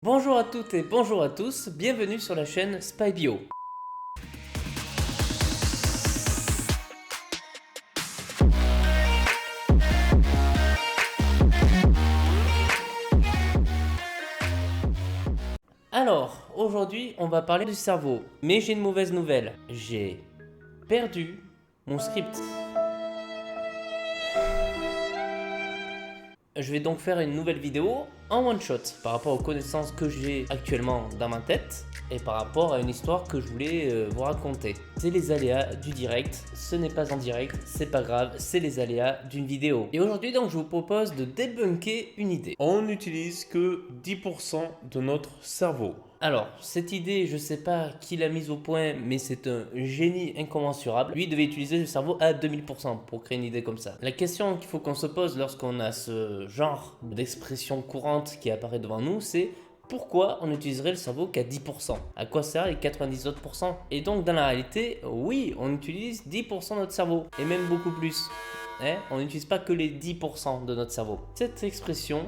Bonjour à toutes et bonjour à tous, bienvenue sur la chaîne SpyBio. Alors, aujourd'hui, on va parler du cerveau, mais j'ai une mauvaise nouvelle. J'ai perdu mon script. Je vais donc faire une nouvelle vidéo en one shot par rapport aux connaissances que j'ai actuellement dans ma tête et par rapport à une histoire que je voulais vous raconter. C'est les aléas du direct, ce n'est pas en direct, c'est pas grave, c'est les aléas d'une vidéo. Et aujourd'hui donc je vous propose de débunker une idée. On n'utilise que 10% de notre cerveau. Alors, cette idée, je sais pas qui l'a mise au point, mais c'est un génie incommensurable. Lui devait utiliser le cerveau à 2000% pour créer une idée comme ça. La question qu'il faut qu'on se pose lorsqu'on a ce genre d'expression courante qui apparaît devant nous, c'est pourquoi on utiliserait le cerveau qu'à 10%? À quoi sert les 90 autres pourcents? Et donc, dans la réalité, oui, on utilise 10% de notre cerveau, et même beaucoup plus. On n'utilise pas que les 10% de notre cerveau. Cette expression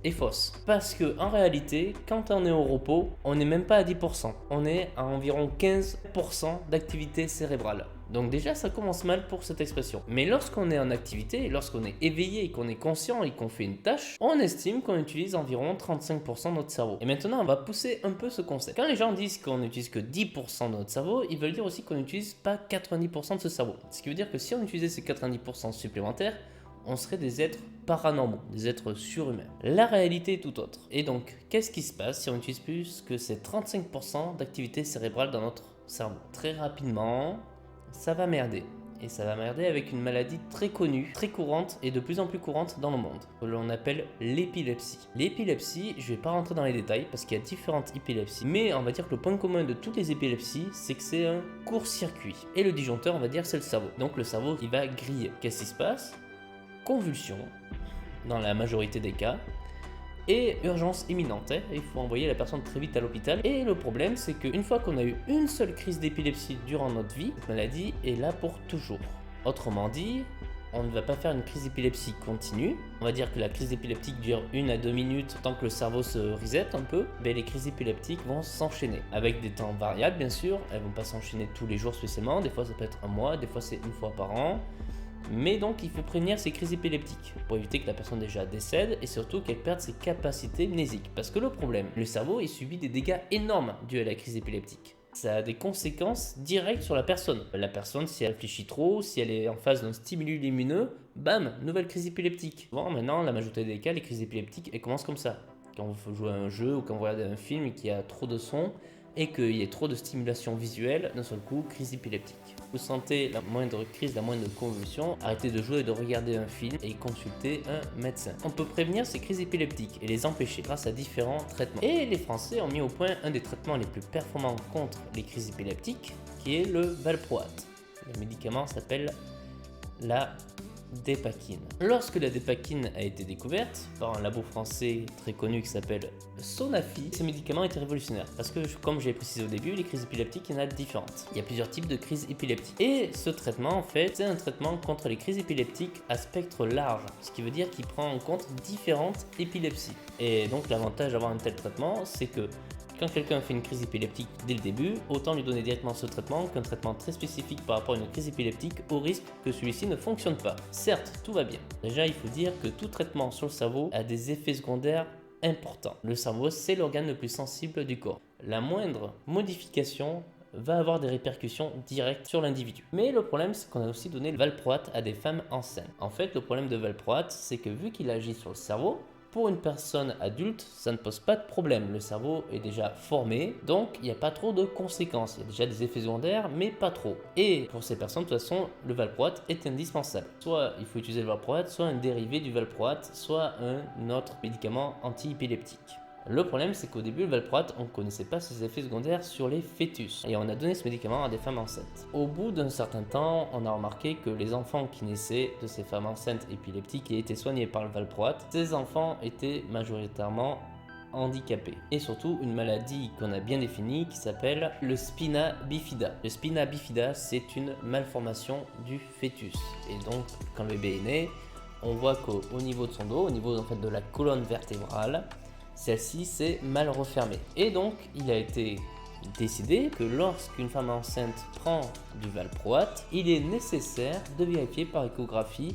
est fausse. Parce que en réalité, quand on est au repos, on n'est même pas à 10%. On est à environ 15% d'activité cérébrale. Donc déjà, ça commence mal pour cette expression. Mais lorsqu'on est en activité, lorsqu'on est éveillé, qu'on est conscient et qu'on fait une tâche, on estime qu'on utilise environ 35% de notre cerveau. Et maintenant, on va pousser un peu ce concept. Quand les gens disent qu'on n'utilise que 10% de notre cerveau, ils veulent dire aussi qu'on n'utilise pas 90% de ce cerveau. Ce qui veut dire que si on utilisait ces 90% supplémentaires, on serait des êtres paranormaux, des êtres surhumains. La réalité est tout autre. Et donc, qu'est-ce qui se passe si on utilise plus que ces 35% d'activité cérébrale dans notre cerveau? Très rapidement, ça va merder. Et ça va merder avec une maladie très connue, très courante et de plus en plus courante dans le monde, que l'on appelle l'épilepsie. L'épilepsie, je ne vais pas rentrer dans les détails parce qu'il y a différentes épilepsies, mais on va dire que le point commun de toutes les épilepsies, c'est que c'est un court-circuit. Et le disjoncteur, on va dire, c'est le cerveau. Donc le cerveau, il va griller. Qu'est-ce qui se passe? Convulsion, dans la majorité des cas, et urgence imminente. Il faut envoyer la personne très vite à l'hôpital. Et le problème, c'est qu'une fois qu'on a eu une seule crise d'épilepsie durant notre vie, cette maladie est là pour toujours. Autrement dit, on ne va pas faire une crise d'épilepsie continue. On va dire que la crise épileptique dure 1 à 2 minutes tant que le cerveau se reset un peu. Mais les crises épileptiques vont s'enchaîner avec des temps variables, bien sûr. Elles vont pas s'enchaîner tous les jours spécialement. Des fois, ça peut être un mois, des fois, c'est une fois par an. Mais donc il faut prévenir ces crises épileptiques pour éviter que la personne déjà décède et surtout qu'elle perde ses capacités mnésiques. Parce que le problème, le cerveau il subit des dégâts énormes dus à la crise épileptique. Ça a des conséquences directes sur la personne. La personne, si elle réfléchit trop, si elle est en face d'un stimulus lumineux, bam, nouvelle crise épileptique. Bon, maintenant, la majorité des cas, les crises épileptiques, elles commencent comme ça. Quand vous jouez à un jeu ou quand vous regardez un film et qu'il y a trop de son et qu'il y ait trop de stimulation visuelle, d'un seul coup, crise épileptique. Vous sentez la moindre crise, la moindre convulsion, arrêtez de jouer et de regarder un film et consultez un médecin. On peut prévenir ces crises épileptiques et les empêcher grâce à différents traitements. Et les Français ont mis au point un des traitements les plus performants contre les crises épileptiques, qui est le valproate. Le médicament s'appelle la dépakine. Lorsque la dépakine a été découverte par un labo français très connu qui s'appelle Sanofi, ce médicament était révolutionnaire parce que, comme j'ai précisé au début, les crises épileptiques, il y en a différentes. Il y a plusieurs types de crises épileptiques. Et ce traitement, en fait, c'est un traitement contre les crises épileptiques à spectre large, ce qui veut dire qu'il prend en compte différentes épilepsies. Et donc, l'avantage d'avoir un tel traitement, c'est que quand quelqu'un fait une crise épileptique dès le début, autant lui donner directement ce traitement qu'un traitement très spécifique par rapport à une crise épileptique au risque que celui-ci ne fonctionne pas. Certes, tout va bien. Déjà, il faut dire que tout traitement sur le cerveau a des effets secondaires importants. Le cerveau, c'est l'organe le plus sensible du corps. La moindre modification va avoir des répercussions directes sur l'individu. Mais le problème, c'est qu'on a aussi donné le valproate à des femmes enceintes. En fait, le problème de valproate, c'est que vu qu'il agit sur le cerveau, pour une personne adulte, ça ne pose pas de problème. Le cerveau est déjà formé, donc il n'y a pas trop de conséquences. Il y a déjà des effets secondaires, mais pas trop. Et pour ces personnes, de toute façon, le valproate est indispensable. Soit il faut utiliser le valproate, soit un dérivé du valproate, soit un autre médicament anti-épileptique. Le problème, c'est qu'au début, le valproate, on ne connaissait pas ses effets secondaires sur les fœtus. Et on a donné ce médicament à des femmes enceintes. Au bout d'un certain temps, on a remarqué que les enfants qui naissaient de ces femmes enceintes épileptiques et étaient soignés par le valproate, ces enfants étaient majoritairement handicapés. Et surtout, une maladie qu'on a bien définie qui s'appelle le spina bifida. Le spina bifida, c'est une malformation du fœtus. Et donc, quand le bébé est né, on voit qu'au niveau de son dos, au niveau en fait de la colonne vertébrale, celle-ci s'est mal refermée. Et donc, il a été décidé que lorsqu'une femme enceinte prend du valproate, il est nécessaire de vérifier par échographie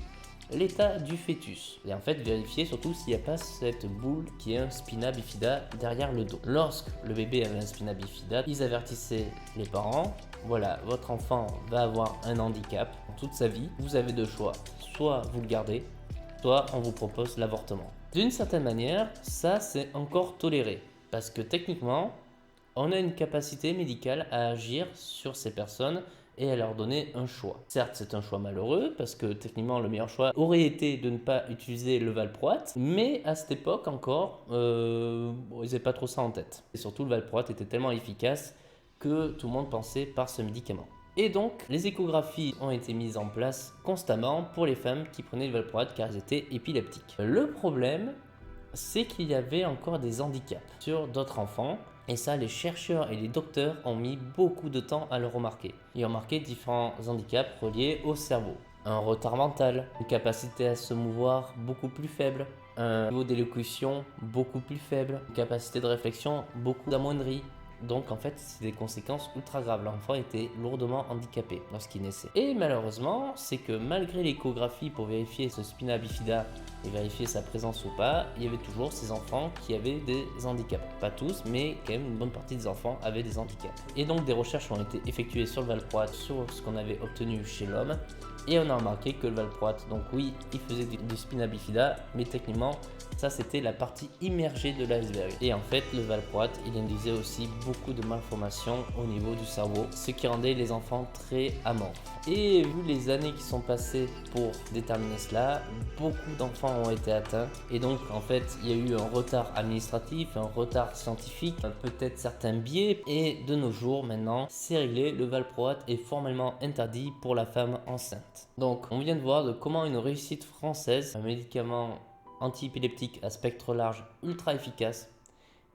l'état du fœtus. Et en fait, vérifier surtout s'il n'y a pas cette boule qui est un spina bifida derrière le dos. Lorsque le bébé avait un spina bifida, ils avertissaient les parents, voilà, votre enfant va avoir un handicap toute sa vie. Vous avez deux choix, soit vous le gardez, soit on vous propose l'avortement. D'une certaine manière, ça c'est encore toléré, parce que techniquement, on a une capacité médicale à agir sur ces personnes et à leur donner un choix. Certes, c'est un choix malheureux parce que techniquement, le meilleur choix aurait été de ne pas utiliser le valproate, mais à cette époque encore, ils n'avaient pas trop ça en tête. Et surtout, le valproate était tellement efficace que tout le monde pensait par ce médicament. Et donc, les échographies ont été mises en place constamment pour les femmes qui prenaient le valproate car elles étaient épileptiques. Le problème, c'est qu'il y avait encore des handicaps sur d'autres enfants. Et ça, les chercheurs et les docteurs ont mis beaucoup de temps à le remarquer. Ils ont remarqué différents handicaps reliés au cerveau. Un retard mental, une capacité à se mouvoir beaucoup plus faible, un niveau d'élocution beaucoup plus faible, une capacité de réflexion beaucoup amoindrie. Donc en fait, c'est des conséquences ultra graves. L'enfant était lourdement handicapé lorsqu'il naissait. Et malheureusement, c'est que malgré l'échographie pour vérifier ce spina bifida et vérifier sa présence ou pas, il y avait toujours ces enfants qui avaient des handicaps. Pas tous, mais quand même une bonne partie des enfants avaient des handicaps. Et donc des recherches ont été effectuées sur le valproate, sur ce qu'on avait obtenu chez l'homme. Et on a remarqué que le valproate, donc oui, il faisait du spina bifida, mais techniquement, ça c'était la partie immergée de l'iceberg. Et en fait, le valproate, il induisait aussi beaucoup de malformations au niveau du cerveau, ce qui rendait les enfants très amorphes. Et vu les années qui sont passées pour déterminer cela, beaucoup d'enfants ont été atteints. Et donc, en fait, il y a eu un retard administratif, un retard scientifique, peut-être certains biais. Et de nos jours, maintenant, c'est réglé, le valproate est formellement interdit pour la femme enceinte. Donc, on vient de voir de comment une réussite française, un médicament antiépileptique à spectre large ultra efficace,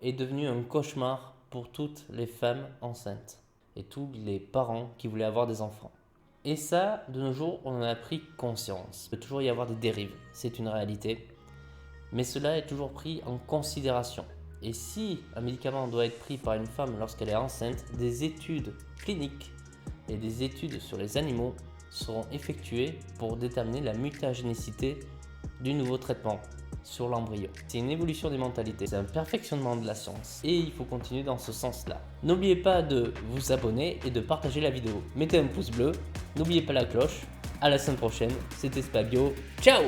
est devenu un cauchemar pour toutes les femmes enceintes et tous les parents qui voulaient avoir des enfants. Et ça, de nos jours, on en a pris conscience. Il peut toujours y avoir des dérives, c'est une réalité. Mais cela est toujours pris en considération. Et si un médicament doit être pris par une femme lorsqu'elle est enceinte, des études cliniques et des études sur les animaux seront effectuées pour déterminer la mutagénicité du nouveau traitement sur l'embryon. C'est une évolution des mentalités, c'est un perfectionnement de la science et il faut continuer dans ce sens-là. N'oubliez pas de vous abonner et de partager la vidéo. Mettez un pouce bleu, n'oubliez pas la cloche. À la semaine prochaine, c'était Spabio. Ciao!